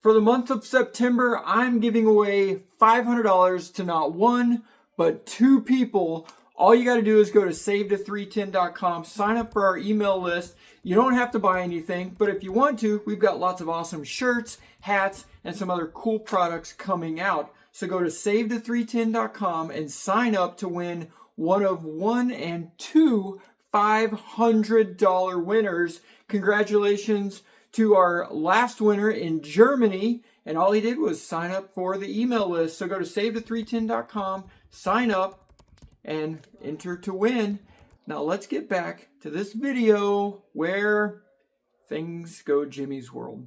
For the month of September, I'm giving away $500 to not one, but two people. All you got to do is go to SaveTo310.com, sign up for our email list. You don't have to buy anything, but if you want to, we've got lots of awesome shirts, hats, and some other cool products coming out. So go to SaveTo310.com and sign up to win one of one and two $500 winners. Congratulations to our last winner in Germany, and all he did was sign up for the email list. So go to SaveTo310.com, sign up, and enter to win. Now let's get back to this video where things go Jimmy's world.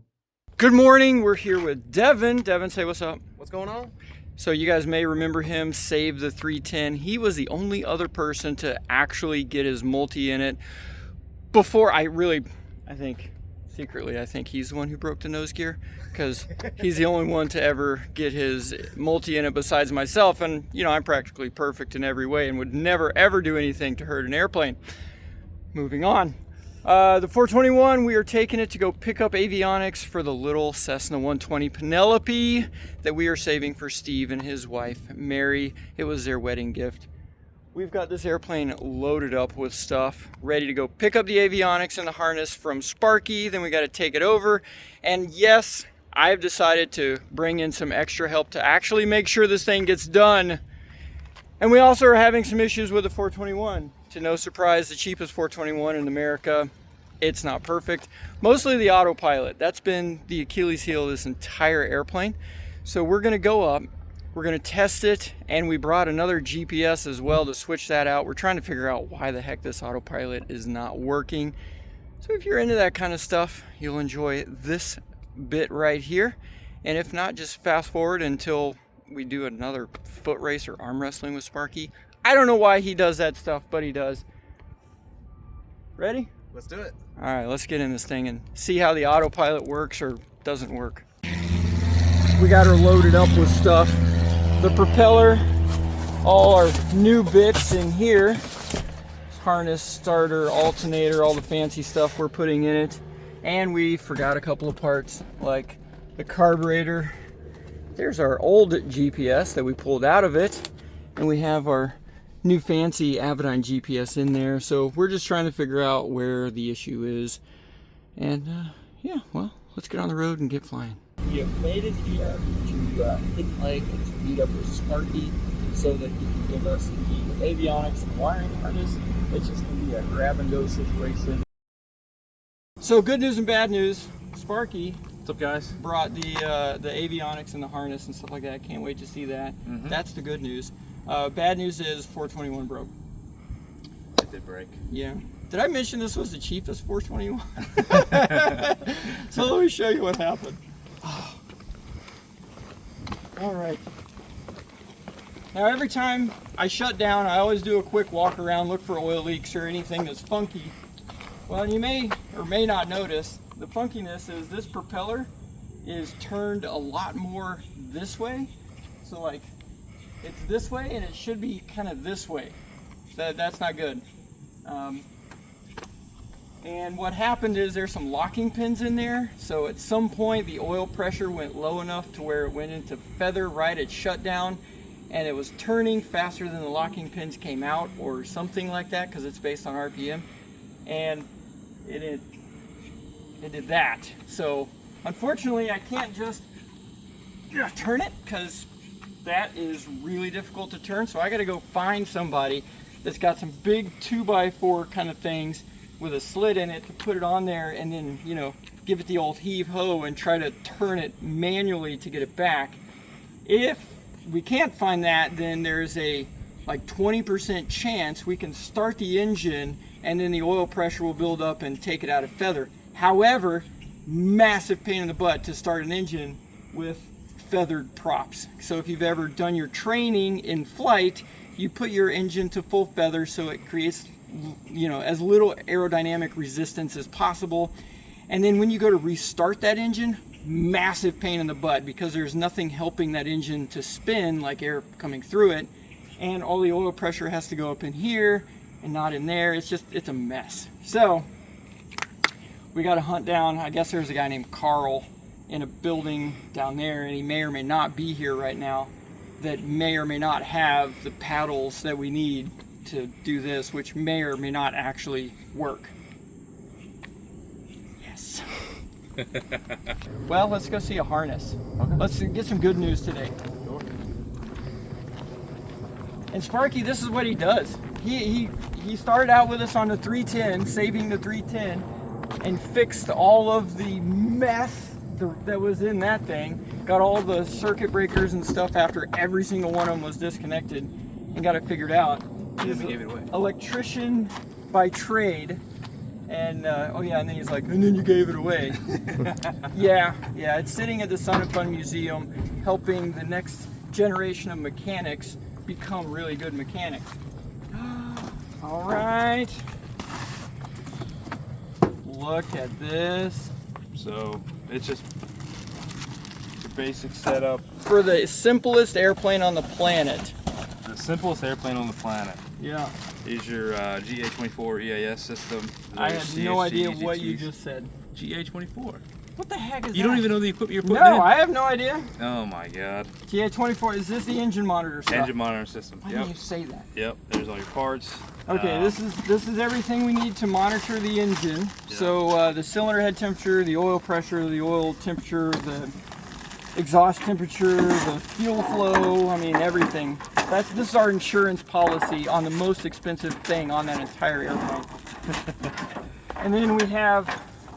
Good morning, we're here with Devin. Devin, say what's up. What's going on? So you guys may remember him, Save the 310. He was the only other person to actually get his multi in it before I think he's the one who broke the nose gear, because he's the only one to ever get his multi in it besides myself. And you know, I'm practically perfect in every way and would never ever do anything to hurt an airplane. Moving on. The 421, we are taking it to go pick up avionics for the little Cessna 120 Penelope that we are saving for Steve and his wife, Mary. It was their wedding gift. We've got this airplane loaded up with stuff, ready to go pick up the avionics and the harness from Sparky. Then we got to take it over. And yes, I've decided to bring in some extra help to actually make sure this thing gets done. And we also are having some issues with the 421. To no surprise, the cheapest 421 in America. It's not perfect. Mostly the Autopilot. That's been the Achilles heel of this entire airplane. So we're going to go up. We're going to test it, and we brought another GPS as well to switch that out. We're trying to figure out why the heck this Autopilot is not working. So if you're into that kind of stuff, you'll enjoy this bit right here. And if not, just fast forward until we do another foot race or arm wrestling with Sparky. I don't know why he does that stuff, but he does. Ready? Let's do it. All right, let's get in this thing and see how the Autopilot works or doesn't work. We got her loaded up with stuff. The propeller, all our new bits in here, harness, starter, alternator, all the fancy stuff we're putting in it. And we forgot a couple of parts, like the carburetor. There's our old GPS that we pulled out of it, and we have our new fancy Avionics GPS in there. So we're just trying to figure out where the issue is. And yeah, well, let's get on the road and get flying. We have made it here to Hidden Lake and to meet up with Sparky so that he can give us the avionics and wiring harness. It's just going to be a grab and go situation. So good news and bad news. Sparky, what's up, guys? Brought the avionics and the harness and stuff like that. Can't wait to see that. That's the good news. Bad news is 421 broke. It did break. Yeah. Did I mention this was the cheapest 421? So let me show you what happened. All right. Now every time I shut down, I always do a quick walk around, look for oil leaks or anything that's funky. Well, you may or may not notice, the funkiness is this propeller is turned a lot more this way. So like, it's this way and it should be kind of this way. That's not good. And what happened is there's some locking pins in there. So at some point the oil pressure went low enough to where it went into feather right at shutdown, and it was turning faster than the locking pins came out or something like that, because it's based on RPM. And it did that. So unfortunately I can't just turn it, because that is really difficult to turn. So I got to go find somebody that's got some big 2x4 kind of things with a slit in it to put it on there, and then, you know, give it the old heave-ho and try to turn it manually to get it back. If we can't find that, then there's a like 20% chance we can start the engine and then the oil pressure will build up and take it out of feather. However, massive pain in the butt to start an engine with feathered props. So if you've ever done your training in flight, you put your engine to full feather so it creates, you know, as little aerodynamic resistance as possible. And then when you go to restart that engine, massive pain in the butt, because there's nothing helping that engine to spin, like air coming through it, and all the oil pressure has to go up in here and not in there. It's a mess. So we got to hunt down, I guess there's a guy named Carl in a building down there, and he may or may not be here right now, that may or may not have the paddles that we need to do this, which may or may not actually work. Yes. Well, let's go see a harness. Okay. Let's get some good news today. Sure. And Sparky, this is what he does. He started out with us on the 310, saving the 310, and fixed all of the mess that was in that thing. Got all the circuit breakers and stuff after every single one of them was disconnected, and got it figured out. He's Then we gave it away. Electrician by trade, and oh yeah, and then he's like, and then you gave it away. yeah, it's sitting at the Sun and Fun Museum, helping the next generation of mechanics become really good mechanics. All right, look at this. So it's just your basic setup. For the simplest airplane on the planet. The simplest airplane on the planet Yeah. is your GA24 EAS system. I had no idea what you GTs. just said. GA24. What the heck is You that? don't even know the equipment you're putting No, in? I have no idea. Oh my god. GA24, is this the engine monitor stuff? Engine monitor system. Why Yep. didn't you say that? Yep. There's all your parts. Okay, this is everything we need to monitor the engine. Yeah. So the cylinder head temperature, the oil pressure, the oil temperature, the exhaust temperature, the fuel flow, I mean everything. This is our insurance policy on the most expensive thing on that entire airplane. And then we have,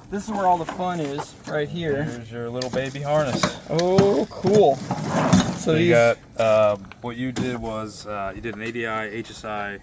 this is where all the fun is, right here. Here's your little baby harness. Oh, cool. So you got, what you did was, you did an ADI, HSI,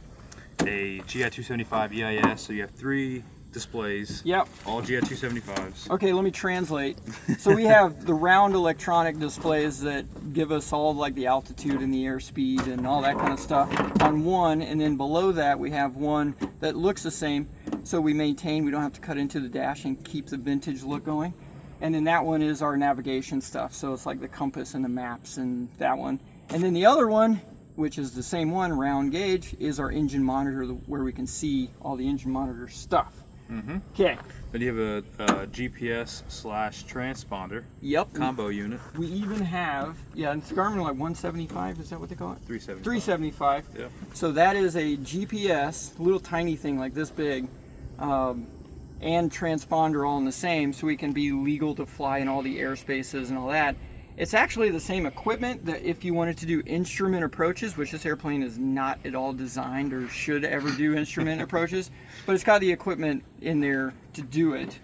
a GI-275 EIS, so you have 3 displays, Yep. all GI-275s. Okay, let me translate. So we have the round electronic displays that give us all like the altitude and the airspeed and all that kind of stuff on one, and then below that we have one that looks the same, so we maintain, we don't have to cut into the dash and keep the vintage look going. And then that one is our navigation stuff, so it's like the compass and the maps and that one. And then the other one, which is the same one, round gauge, is our engine monitor where we can see all the engine monitor stuff. Mm-hmm. Okay. Then you have a GPS/transponder Yep. combo unit. We even have, yeah, it's Garmin like 175, is that what they call it? 375. 375. Yeah. So that is a GPS, little tiny thing like this big, and transponder all in the same, so we can be legal to fly in all the airspaces and all that. It's actually the same equipment that if you wanted to do instrument approaches, which this airplane is not at all designed or should ever do instrument approaches, but it's got the equipment in there to do it.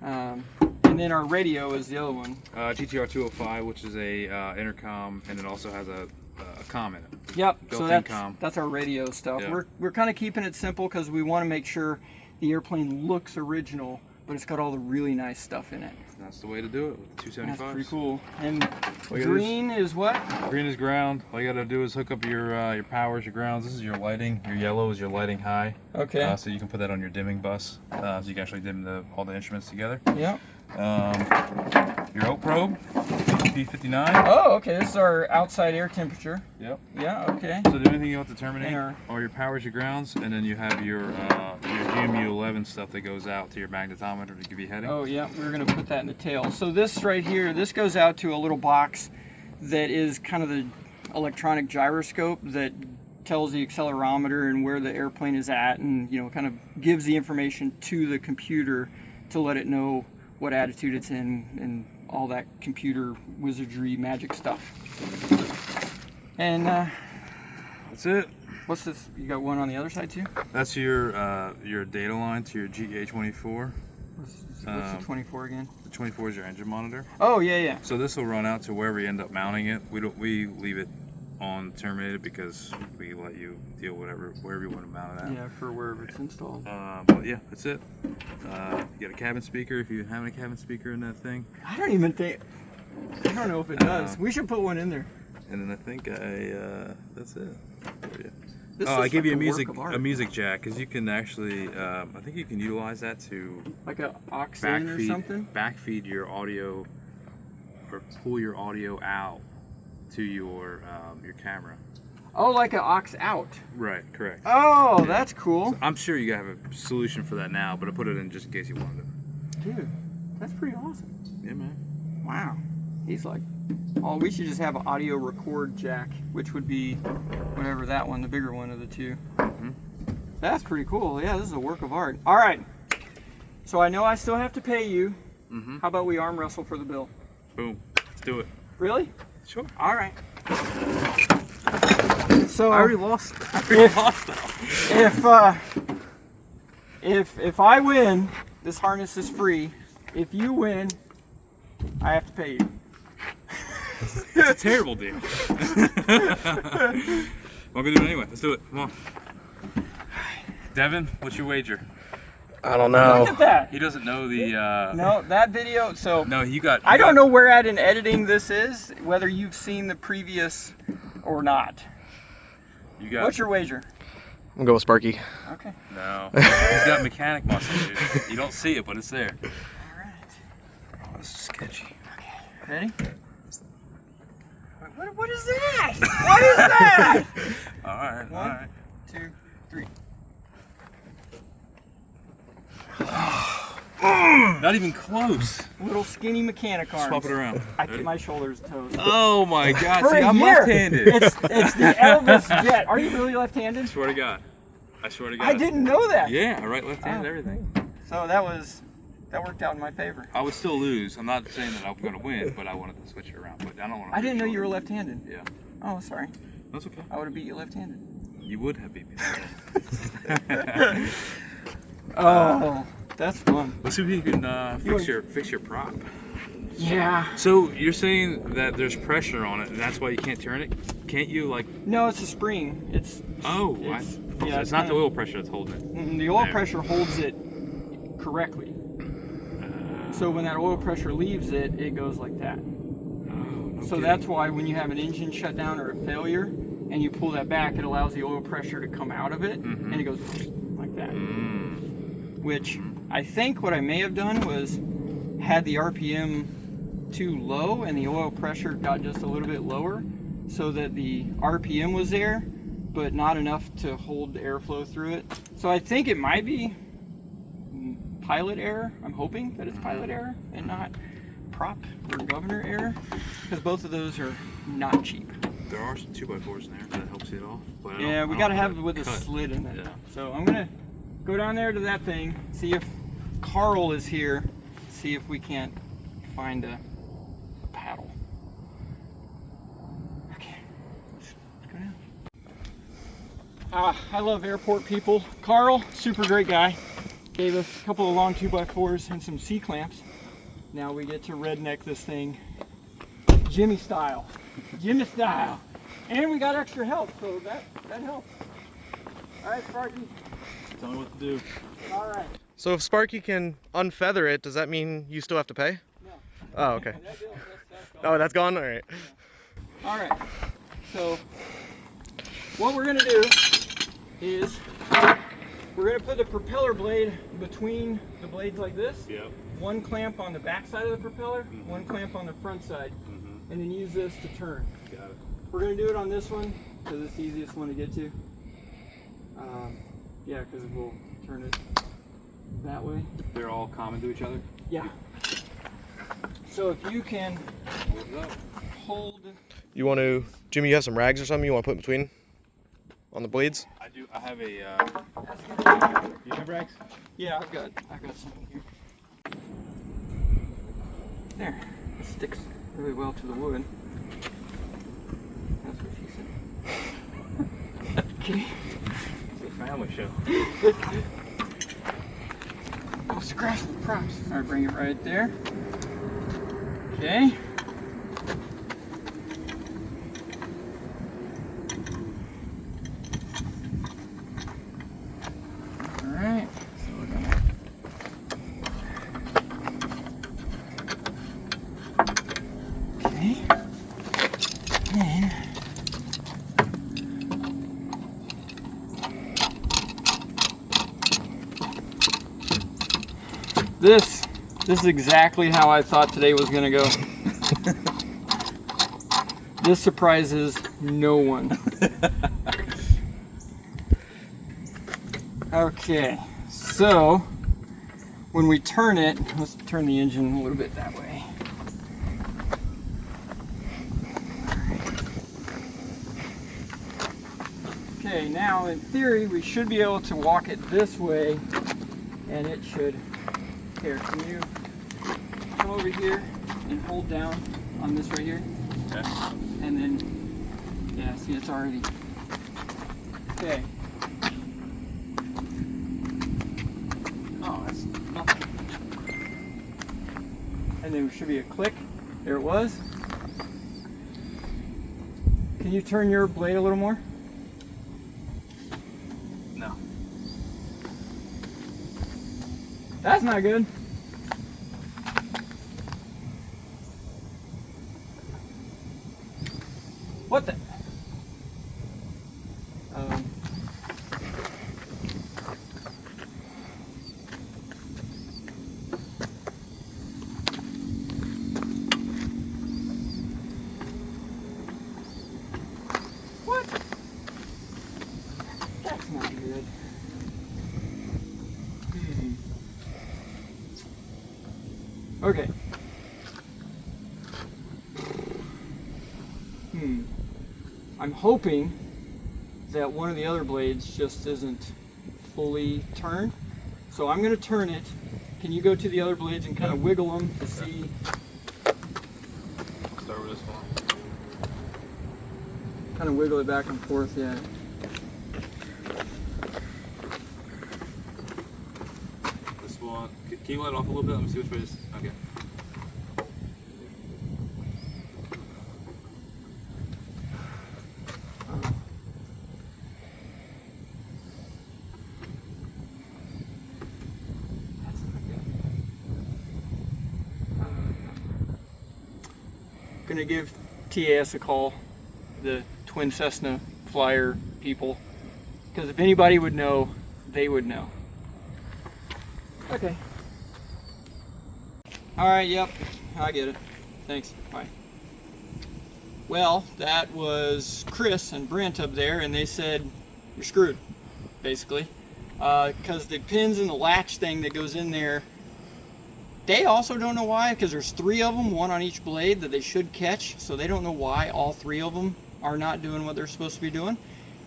And then our radio is the other one. GTR 205, which is a intercom, and it also has a comm in it. Yep, so Built-in comm. that's our radio stuff. Yeah. We're kind of keeping it simple because we want to make sure the airplane looks original, but it's got all the really nice stuff in it. That's the way to do it with 275s. That's pretty cool. And Look at green is what? Green is ground. All you gotta do is hook up your powers, your grounds. This is your lighting. Your yellow is your lighting high. Okay. So you can put that on your dimming bus, so you can actually dim all the instruments together. Yep. Your oat probe, P59. Oh, okay. This is our outside air temperature. Yep. Yeah. Okay. So do anything you want to terminate, And all your powers, your grounds, and then you have your GMU11 stuff that goes out to your magnetometer to give you heading. Oh, yeah. We're gonna put that in the tail. So this right here, this goes out to a little box that is kind of the electronic gyroscope that tells the accelerometer and where the airplane is at, and kind of gives the information to the computer to let it know what attitude it's in and all that computer wizardry magic stuff. And That's it. what's this? You got one on the other side too? That's your data line to your GA24. What's the 24 again? The 24 is your engine monitor. Oh, yeah. So this will run out to wherever you end up mounting it. We leave it on terminated because we let you deal wherever you want to mount it at. Yeah, for wherever it's installed. But yeah, that's it. You got a cabin speaker if you have a cabin speaker in that thing. I don't even think. I don't know if it does. We should put one in there. And then I think that's it for you. This I is give you like a music jack because you can actually I think you can utilize that to like a aux in or something. backfeed your audio or pull your audio out to your camera. Oh, like an aux out. Right, correct. Oh, Yeah. that's cool. So I'm sure you have a solution for that now, but I put it in just in case you wanted it. Dude, that's pretty awesome. Yeah, man. Wow. He's like, oh, we should just have an audio record jack, which would be whatever that one, the bigger one of the two. Mm-hmm. That's pretty cool. Yeah, this is a work of art. All right. So I know I still have to pay you. Mm-hmm. How about we arm wrestle for the bill? Boom. Let's do it. Really? Sure. All right. So I already lost. If I win, this harness is free. If you win, I have to pay you. It's a terrible deal. We're gonna do it anyway. Let's do it. Come on. Devin, what's your wager? I don't know. Look at that. He doesn't know the. No, that video. So No, you got. I don't know where at in editing this is, whether you've seen the previous or not. You got. What's your wager? I'm gonna go with Sparky. Okay. No. He's got mechanic muscle, dude. You don't see it, but it's there. All right. Oh, this is sketchy. Okay. Ready? What is that? What is that? All right. All 1, right. 2, 3. Not even close. Little skinny mechanic arms. Swap it around. I get my shoulders toes. Oh my God! For See, a I'm year. left-handed. It's the Elvis jet. Are you really left-handed? I swear to God. I swear to God. I didn't know that. Yeah, right, left-handed, Oh. everything. So that worked out in my favor. I would still lose. I'm not saying that I'm going to win, but I wanted to switch it around. But I don't want to. I didn't know you were left-handed. Yeah, Oh, sorry. that's okay. I would have beat you left-handed. You would have beat me. Oh, that's fun. Let's see if you can You fix your prop. Yeah. So you're saying that there's pressure on it, and that's why you can't turn it? Can't you like? No, it's a spring. It's Oh, It's- so yeah, it's it's not the kinda- oil pressure that's holding it. the oil There. pressure holds it correctly. So when that oil pressure leaves it, it goes like that. So Okay. that's why when you have an engine shutdown or a failure, and you pull that back, it allows the oil pressure to come out of it, Mhm. and it goes like that. Mm. Which I think what I may have done was had the RPM too low and the oil pressure got just a little bit lower, so that the RPM was there, but not enough to hold the airflow through it. So I think it might be pilot error. I'm hoping that it's pilot error and not prop or governor error, because both of those are not cheap. There are some 2x4s in there that helps it off. But I Yeah, don't- we I gotta don't have it with a cut. slit in it. Yeah. So I'm gonna go down there to that thing, see if Carl is here, see if we can't find a paddle. Okay, let's go down. I love airport people. Carl, super great guy. Gave us a couple of long 2x4s and some C-clamps. Now we get to redneck this thing Jimmy style. Jimmy style. And we got extra help, so that helps. All right, Sparky. Tell me what to do. All right. So if Sparky can unfeather it, does that mean you still have to pay? No. Oh, okay. That's Oh, that's gone? All right. All right. So what we're gonna do is we're gonna put the propeller blade between the blades like this. Yep. One clamp on the back side of the propeller, one clamp on the front side, and then use this to turn. Got it. We're gonna do it on this one because it's the easiest one to get to. Yeah, because we'll turn it that way. They're all common to each other. Yeah. So if you can Hold it up. hold. You want to, Jimmy, you have some rags or something you want to put in between on the blades? I do. I have a. You have rags? Yeah, I've got something here. There. It sticks really well to the wood. That's what she said. Okay. It's a family show. Oh, scratch the props. All right, bring it right there. Okay. All right. So we're gonna. Okay. And this is exactly how I thought today was gonna go. This surprises no one. Okay, so when we turn it, let's turn the engine a little bit that way. Okay, now in theory we should be able to walk it this way and it should. Here, can you come over here and hold down on this right here? Okay. And then, yeah, see, it's already. Okay. Oh, that's nothing. And there should be a click. There it was. Can you turn your blade a little more? No. That's not good. What the? What? That's not good. Okay. I'm hoping that one of the other blades just isn't fully turned. So I'm going to turn it. Can you go to the other blades and kind of wiggle them to see? Start with this one. Kind of wiggle it back and forth, yeah. This one. Can you let it off a little bit? Let me see which way this. Okay. Gonna give TAS a call, the twin Cessna flyer people, because if anybody would know, they would know. Okay. All right, yep, I get it. Thanks, bye. Well, that was Chris and Brent up there, and they said, you're screwed, basically. Because the pins and the latch thing that goes in there, they also don't know why, because there's 3 of them, 1 on each blade that they should catch, so they don't know why all 3 of them are not doing what they're supposed to be doing.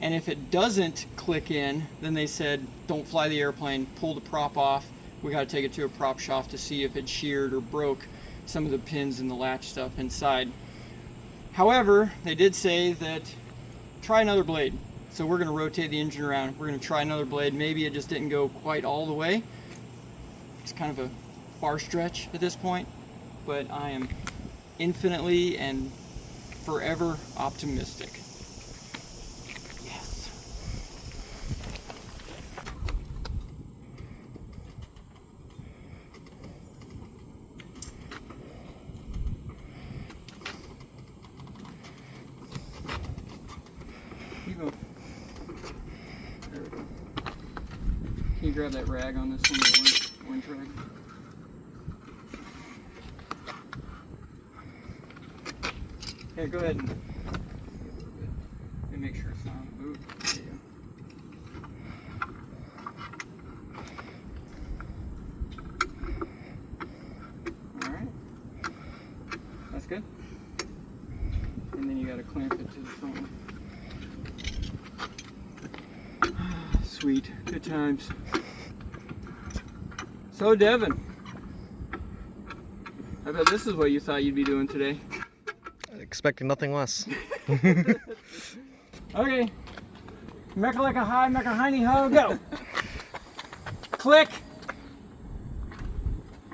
And if it doesn't click in, then they said, don't fly the airplane, pull the prop off. We got to take it to a prop shop to see if it sheared or broke some of the pins and the latch stuff inside. However, they did say that try another blade. So we're going to rotate the engine around. We're going to try another blade. Maybe it just didn't go quite all the way. It's kind of a far stretch at this point, but I am infinitely and forever optimistic. Yes. You go. There we go. Can you grab that rag on this one, the orange rag? Yeah, go ahead and make sure it's not on the boot. There you go. Alright. That's good. And then you gotta clamp it to the front. Sweet. Good times. So, Devin, I bet this is what you thought you'd be doing today. Expecting nothing less. Okay. Mecca like a high, mecca hiney ho, go. Click.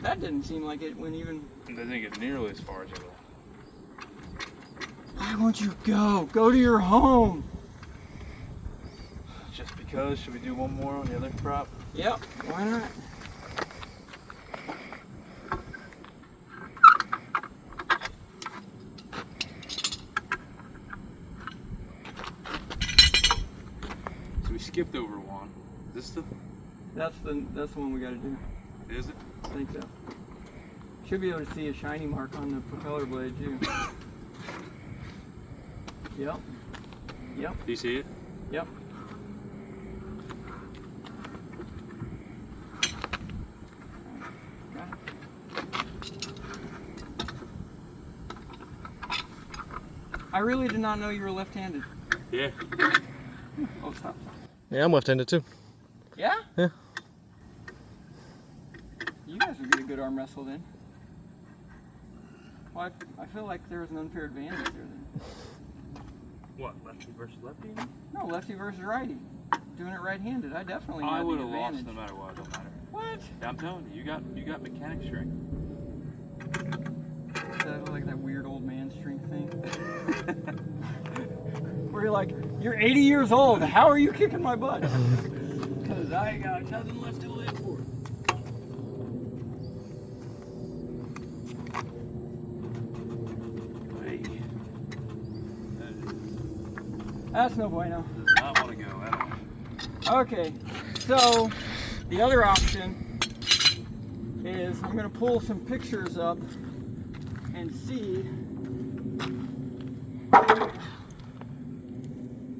That didn't seem like it went even. It doesn't get nearly as far as it will. Why won't you go? Go to your home. Just because. Should we do one more on the other prop? Yep. Why not? Skipped over one. Is this That's the one we got to do. Is it? I think so. Should be able to see a shiny mark on the propeller blade too. Yep. Yep. Do you see it? Yep. Got it. I really did not know you were left-handed. Yeah. Oh, stop. Yeah, I'm left-handed too. Yeah? Yeah. You guys would get a good arm wrestle then. Well, I feel like there was an unfair advantage there then. What, lefty versus lefty? No, lefty versus righty. Doing it right-handed, I definitely I had would the have advantage. lost no matter what. It don't matter. What? Yeah, I'm telling you, you got mechanic strength. Is that like that weird old man strength thing? Where you're like, you're 80 years old, how are you kicking my butt? Because I got nothing left to live for. Hey. That's no bueno. Does not want to go at all. Okay, so the other option is I'm going to pull some pictures up and see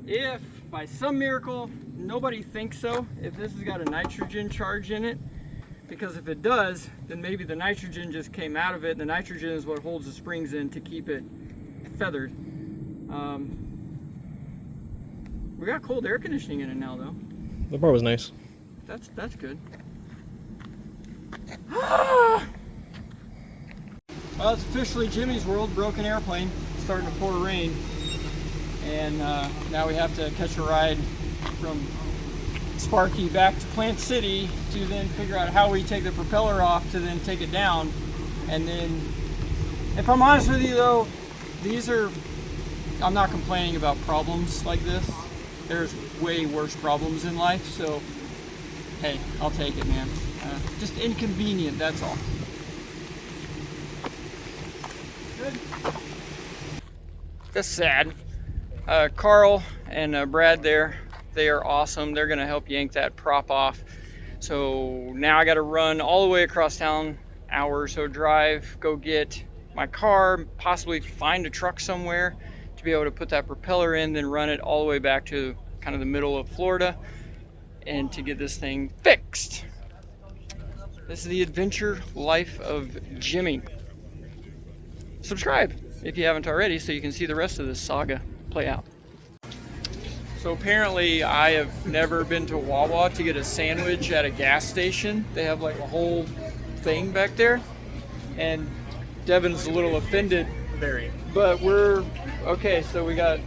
if by some miracle nobody thinks so, if this has got a nitrogen charge in it, because if it does, then maybe the nitrogen just came out of it, and the nitrogen is what holds the springs in to keep it feathered. We got cold air conditioning in it now though. The bar was nice. That's good. Well, it's officially Jimmy's World, broken airplane, starting to pour rain. And now we have to catch a ride from Sparky back to Plant City to then figure out how we take the propeller off to then take it down. And then, if I'm honest with you though, I'm not complaining about problems like this. There's way worse problems in life, so hey, I'll take it, man. Just inconvenient, that's all. Good. That's sad. Carl and Brad there, they are awesome. They're gonna help yank that prop off. So now I gotta run all the way across town, hour or so drive, go get my car, possibly find a truck somewhere to be able to put that propeller in, then run it all the way back to kind of the middle of Florida and to get this thing fixed. This is the adventure life of Jimmy. Subscribe if you haven't already so you can see the rest of this saga play out. So apparently I have never been to Wawa to get a sandwich at a gas station. They have like a whole thing back there, and Devin's a little offended. Very. But we're okay. So we got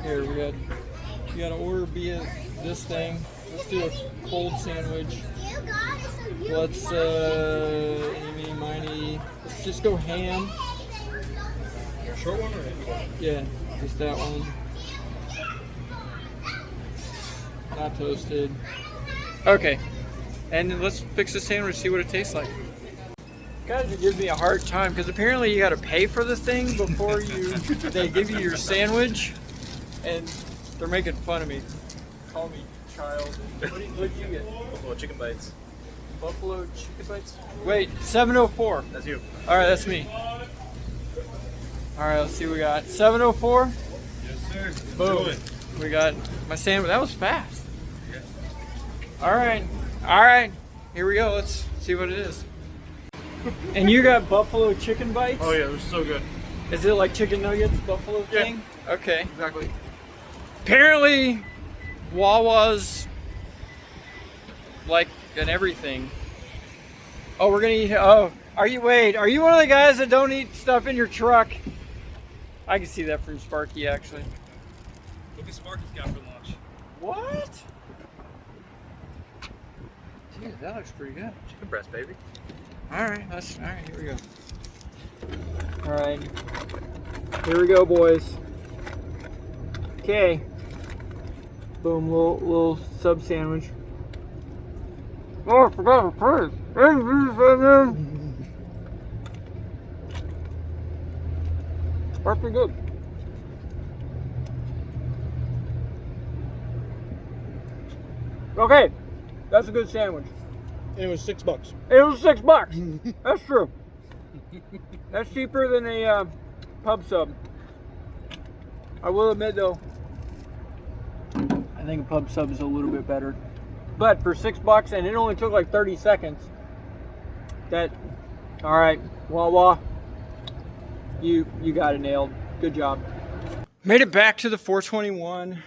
to order via this thing. Let's do a cold sandwich. Let's eeny, miny. Let's just go ham. Short one or heavy one? Yeah, just that one. Not toasted. Okay, and then let's fix the sandwich, see what it tastes like. Guys, it gives me a hard time because apparently you got to pay for the thing before they give you your sandwich, and they're making fun of me. Call me child. What did you get? Buffalo chicken bites. Buffalo chicken bites? Wait, 704. That's you. All right, that's me. All right, let's see what we got. 704. Yes, sir. Boom. We got my sandwich. That was fast. Yeah. All right. Here we go. Let's see what it is. And you got buffalo chicken bites? Oh yeah, they're so good. Is it like chicken nuggets, buffalo thing? Yeah. Okay. Exactly. Apparently, Wawa's like an everything. Oh, we're gonna eat. Oh, are you one of the guys that don't eat stuff in your truck? I can see that from Sparky actually. Look at Sparky's got for lunch. What? Dude, that looks pretty good. Chicken breast, baby. All right, here we go. All right, here we go, boys. Okay. Boom, little sub sandwich. Oh, I forgot to put it. That's pretty good. Okay, that's a good sandwich. And it was $6. It was $6. That's true. That's cheaper than a pub sub. I will admit though, I think a pub sub is a little bit better. But for $6, and it only took like 30 seconds. All right, Wawa, you got it nailed. Good job. Made it back to the 421.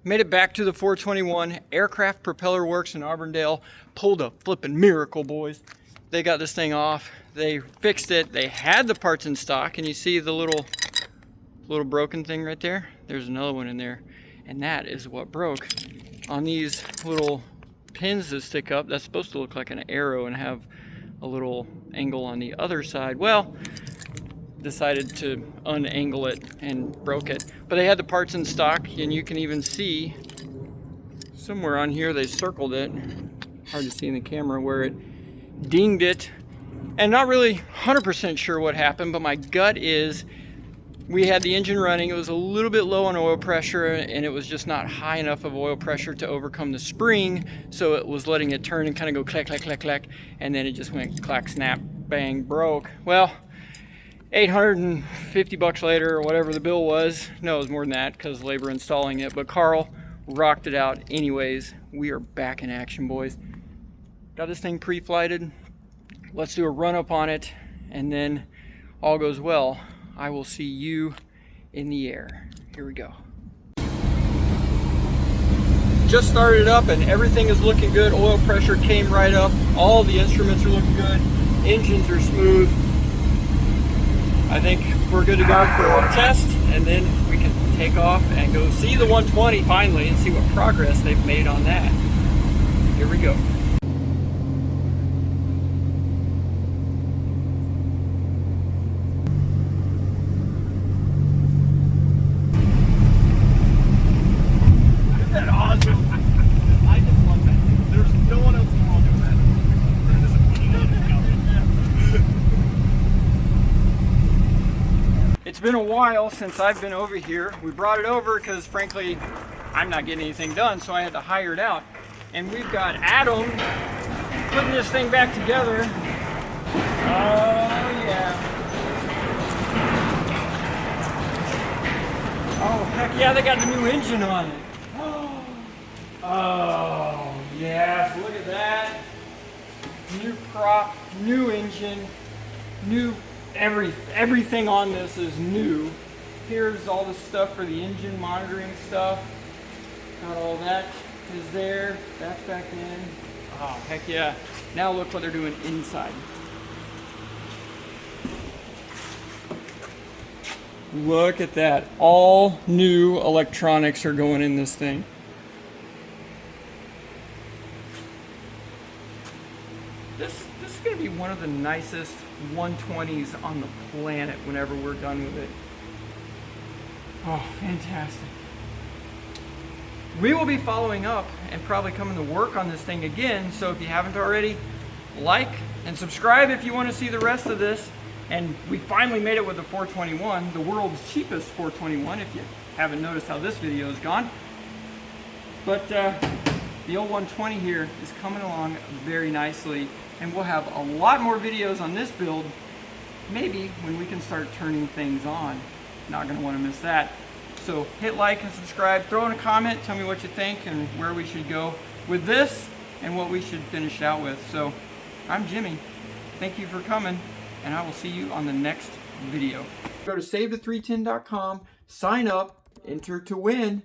Made it back to the 421. Aircraft Propeller Works in Auburndale. Pulled a flippin' miracle, boys. They got this thing off. They fixed it. They had the parts in stock, and you see the little broken thing right there? There's another one in there, and that is what broke. On these little pins that stick up, that's supposed to look like an arrow and have a little angle on the other side. Well, decided to unangle it and broke it. But they had the parts in stock, and you can even see somewhere on here they circled it. Hard to see in the camera where it dinged it. And not really 100% sure what happened, but my gut is we had the engine running. It was a little bit low on oil pressure, and it was just not high enough of oil pressure to overcome the spring, so it was letting it turn and kind of go clack, clack, clack, clack, and then it just went clack, snap, bang, broke. Well, $850 later, or whatever the bill was. No, it was more than that because labor installing it, but Carl rocked it out anyways. We are back in action, boys. Got this thing pre-flighted. Let's do a run-up on it, and then all goes well, I will see you in the air. Here we go. Just started up and everything is looking good. Oil pressure came right up. All the instruments are looking good. Engines are smooth. I think we're good to go for a test, and then we can take off and go see the 120 finally and see what progress they've made on that. Here we go. It's been a while since I've been over here. We brought it over because frankly, I'm not getting anything done, so I had to hire it out. And we've got Adam putting this thing back together. Oh yeah. Oh heck yeah, they got the new engine on it. Oh yes, look at that. New prop, new engine, new everything on this is new. Here's all the stuff for the engine monitoring stuff. Got all that is there. That's back in. Oh heck yeah. Now look what they're doing inside. Look at that. All new electronics are going in this thing. This is going to be one of the nicest 120s on the planet whenever we're done with it. Oh, fantastic. We will be following up and probably coming to work on this thing again, so if you haven't already, like and subscribe if you want to see the rest of this. And we finally made it with the 421, the world's cheapest 421, if you haven't noticed how this video has gone. But the old 120 here is coming along very nicely, and we'll have a lot more videos on this build, maybe when we can start turning things on. Not going to want to miss that. So hit like and subscribe, throw in a comment, tell me what you think and where we should go with this and what we should finish out with. So I'm Jimmy, thank you for coming, and I will see you on the next video. Go to SaveThe310.com, sign up, enter to win,